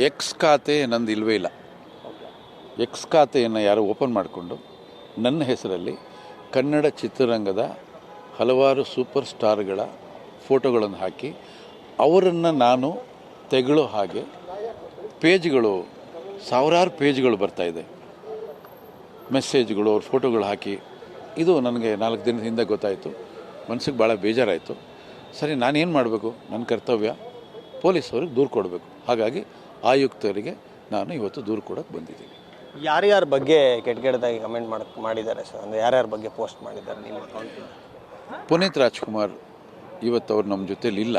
X ಖಾತೆ ನಂದು ಇಲ್ಲವೇ ಇಲ್ಲ. ಎಕ್ಸ್ ಖಾತೆಯನ್ನು ಯಾರು ಓಪನ್ ಮಾಡಿಕೊಂಡು ನನ್ನ ಹೆಸರಲ್ಲಿ ಕನ್ನಡ ಚಿತ್ರರಂಗದ ಹಲವಾರು ಸೂಪರ್ ಸ್ಟಾರ್ಗಳ ಫೋಟೋಗಳನ್ನು ಹಾಕಿ ಅವರನ್ನು ನಾನು ತೆಗಳೋ ಹಾಗೆ ಪೇಜ್ಗಳು, ಸಾವಿರಾರು ಪೇಜ್ಗಳು ಬರ್ತಾಯಿದೆ, ಮೆಸೇಜ್ಗಳು, ಅವ್ರ ಫೋಟೋಗಳು ಹಾಕಿ. ಇದು ನನಗೆ 4 ದಿನದ ಹಿಂದೆ ಗೊತ್ತಾಯಿತು. ಮನಸ್ಸಿಗೆ ಭಾಳ ಬೇಜಾರಾಯಿತು. ಸರಿ, ನಾನೇನು ಮಾಡಬೇಕು? ನನ್ನ ಕರ್ತವ್ಯ ಪೊಲೀಸವ್ರಿಗೆ ದೂರು ಕೊಡಬೇಕು. ಹಾಗಾಗಿ ಆಯುಕ್ತರಿಗೆ ನಾನು ಇವತ್ತು ದೂರು ಕೊಡೋಕ್ಕೆ ಬಂದಿದ್ದೀನಿ. ಯಾರ್ಯಾರ ಬಗ್ಗೆ ಕೆಟ್ಟದಾಗಿ ಕಮೆಂಟ್ ಮಾಡಿದ್ದಾರೆ ಸರ್? ಅಂದರೆ ಯಾರ್ಯಾರ ಬಗ್ಗೆ ಪೋಸ್ಟ್ ಮಾಡಿದ್ದಾರೆ ನಿಮ್ಮ ಅಕೌಂಟ್? ಪುನೀತ್ ರಾಜ್ಕುಮಾರ್ ಇವತ್ತು ಅವ್ರು ನಮ್ಮ ಜೊತೇಲಿ ಇಲ್ಲ.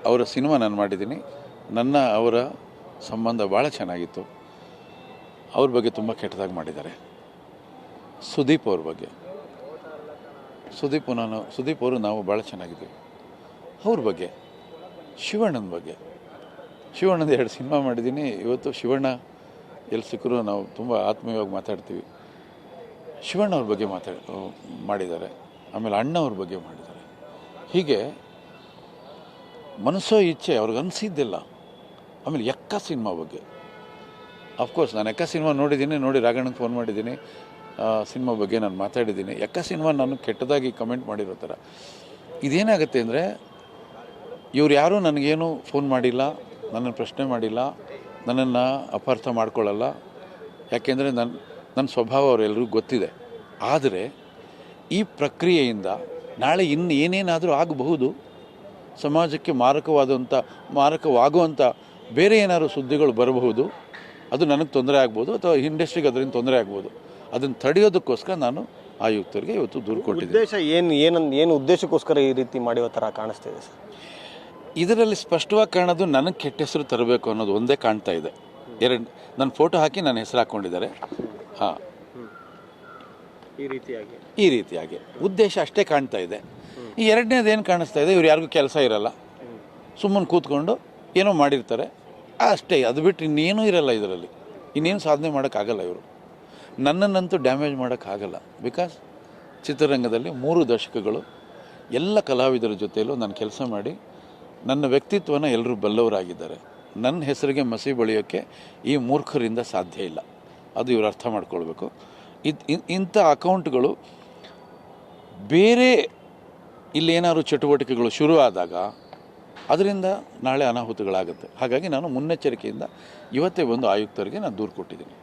ಅವರ ಸಿನಿಮಾ ನಾನು ಮಾಡಿದ್ದೀನಿ. ಅವರ ಸಂಬಂಧ ಭಾಳ ಚೆನ್ನಾಗಿತ್ತು. ಅವ್ರ ಬಗ್ಗೆ ತುಂಬ ಕೆಟ್ಟದಾಗಿ ಮಾಡಿದ್ದಾರೆ. ಸುದೀಪ್ ಅವ್ರ ಬಗ್ಗೆ, ಸುದೀಪ್ ಅವರು ನಾವು ಭಾಳ ಚೆನ್ನಾಗಿದ್ದೀವಿ. ಅವ್ರ ಬಗ್ಗೆ, ಶಿವಣ್ಣನ ಬಗ್ಗೆ, ಶಿವಣ್ಣದ 2 ಸಿನಿಮಾ ಮಾಡಿದ್ದೀನಿ. ಇವತ್ತು ಶಿವಣ್ಣ ಎಲ್ಲಿ ಸಿಕ್ಕರೂ ನಾವು ತುಂಬ ಆತ್ಮೀಯವಾಗಿ ಮಾತಾಡ್ತೀವಿ. ಶಿವಣ್ಣ ಅವ್ರ ಬಗ್ಗೆ ಮಾಡಿದ್ದಾರೆ. ಆಮೇಲೆ ಅಣ್ಣವ್ರ ಬಗ್ಗೆ ಮಾಡಿದ್ದಾರೆ. ಹೀಗೆ ಮನಸ್ಸೋ ಇಚ್ಛೆ ಅವ್ರಿಗೆ ಅನಿಸಿದ್ದಿಲ್ಲ. ಆಮೇಲೆ ಎಕ್ಕ ಸಿನಿಮಾ ಬಗ್ಗೆ, ಅಫ್ಕೋರ್ಸ್ ನಾನು ಎಕ್ಕ ಸಿನಿಮಾ ನೋಡಿದ್ದೀನಿ. ನೋಡಿ ರಾಘಣ್ಣಗೆ ಫೋನ್ ಮಾಡಿದ್ದೀನಿ. ಸಿನಿಮಾ ಬಗ್ಗೆ ನಾನು ಮಾತಾಡಿದ್ದೀನಿ. ಎಕ್ಕ ಸಿನಿಮಾ ನಾನು ಕೆಟ್ಟದಾಗಿ ಕಮೆಂಟ್ ಮಾಡಿರೋ ಥರ. ಇದೇನಾಗುತ್ತೆ ಅಂದರೆ, ಇವ್ರು ಯಾರೂ ನನಗೇನು ಫೋನ್ ಮಾಡಿಲ್ಲ, ನನ್ನನ್ನು ಪ್ರಶ್ನೆ ಮಾಡಿಲ್ಲ, ನನ್ನನ್ನು ಅಪಾರ್ಥ ಮಾಡ್ಕೊಳ್ಳಲ್ಲ. ಯಾಕೆಂದರೆ ನನ್ನ ಸ್ವಭಾವ ಅವರೆಲ್ಲರಿಗೂ ಗೊತ್ತಿದೆ. ಆದರೆ ಈ ಪ್ರಕ್ರಿಯೆಯಿಂದ ನಾಳೆ ಇನ್ನು ಏನೇನಾದರೂ ಆಗಬಹುದು, ಸಮಾಜಕ್ಕೆ ಮಾರಕವಾಗುವಂಥ ಬೇರೆ ಏನಾದ್ರು ಸುದ್ದಿಗಳು ಬರಬಹುದು. ಅದು ನನಗೆ ತೊಂದರೆ ಆಗ್ಬೋದು ಅಥವಾ ಇಂಡಸ್ಟ್ರಿಗೆ ಅದರಿಂದ ತೊಂದರೆ ಆಗ್ಬೋದು. ಅದನ್ನು ತಡೆಯೋದಕ್ಕೋಸ್ಕರ ನಾನು ಆಯುಕ್ತರಿಗೆ ಇವತ್ತು ದೂರು ಕೊಟ್ಟಿದ್ದೆ. ಉದ್ದೇಶ ಏನು ಉದ್ದೇಶಕ್ಕೋಸ್ಕರ ಈ ರೀತಿ ಮಾಡಿರೋ ಥರ ಕಾಣಿಸ್ತಿದೆ ಸರ್? ಇದರಲ್ಲಿ ಸ್ಪಷ್ಟವಾಗಿ ಕಾಣೋದು ನನಗೆ ಕೆಟ್ಟ ಹೆಸರು ತರಬೇಕು ಅನ್ನೋದು ಒಂದೇ ಕಾಣ್ತಾ ಇದೆ. ನನ್ನ ಫೋಟೋ ಹಾಕಿ ನನ್ನ ಹೆಸರು ಹಾಕ್ಕೊಂಡಿದ್ದಾರೆ. ಹಾಂ, ಈ ರೀತಿಯಾಗಿ ಉದ್ದೇಶ ಅಷ್ಟೇ ಕಾಣ್ತಾ ಇದೆ. ಈ ಎರಡನೇದು ಏನು ಕಾಣಿಸ್ತಾ ಇದೆ, ಇವ್ರು ಯಾರಿಗೂ ಕೆಲಸ ಇರಲ್ಲ, ಸುಮ್ಮನೆ ಕೂತ್ಕೊಂಡು ಏನೋ ಮಾಡಿರ್ತಾರೆ ಅಷ್ಟೇ. ಅದು ಬಿಟ್ಟು ಇನ್ನೇನೂ ಇರಲ್ಲ ಇದರಲ್ಲಿ. ಇನ್ನೇನು ಸಾಧನೆ ಮಾಡೋಕ್ಕಾಗಲ್ಲ. ಇವರು ನನ್ನನ್ನಂತೂ ಡ್ಯಾಮೇಜ್ ಮಾಡೋಕ್ಕಾಗಲ್ಲ. ಬಿಕಾಸ್ ಚಿತ್ರರಂಗದಲ್ಲಿ 3 ದಶಕಗಳು ಎಲ್ಲ ಕಲಾವಿದರ ಜೊತೆಯಲ್ಲೂ ನಾನು ಕೆಲಸ ಮಾಡಿ ನನ್ನ ವ್ಯಕ್ತಿತ್ವನ ಎಲ್ಲರೂ ಬಲ್ಲವರಾಗಿದ್ದಾರೆ. ನನ್ನ ಹೆಸರಿಗೆ ಮಸಿ ಬಳಿಯೋಕ್ಕೆ ಈ ಮೂರ್ಖರಿಂದ ಸಾಧ್ಯ ಇಲ್ಲ. ಅದು ಇವರು ಅರ್ಥ ಮಾಡ್ಕೊಳ್ಬೇಕು. ಇಂಥ ಅಕೌಂಟ್ಗಳು ಬೇರೆ ಇಲ್ಲೇನಾದ್ರು ಚಟುವಟಿಕೆಗಳು ಶುರು ಆದಾಗ ಅದರಿಂದ ನಾಳೆ ಅನಾಹುತಗಳಾಗುತ್ತೆ. ಹಾಗಾಗಿ ನಾನು ಮುನ್ನೆಚ್ಚರಿಕೆಯಿಂದ ಇವತ್ತೇ ಬಂದು ಆಯುಕ್ತರಿಗೆ ನಾನು ದೂರು ಕೊಟ್ಟಿದ್ದೀನಿ.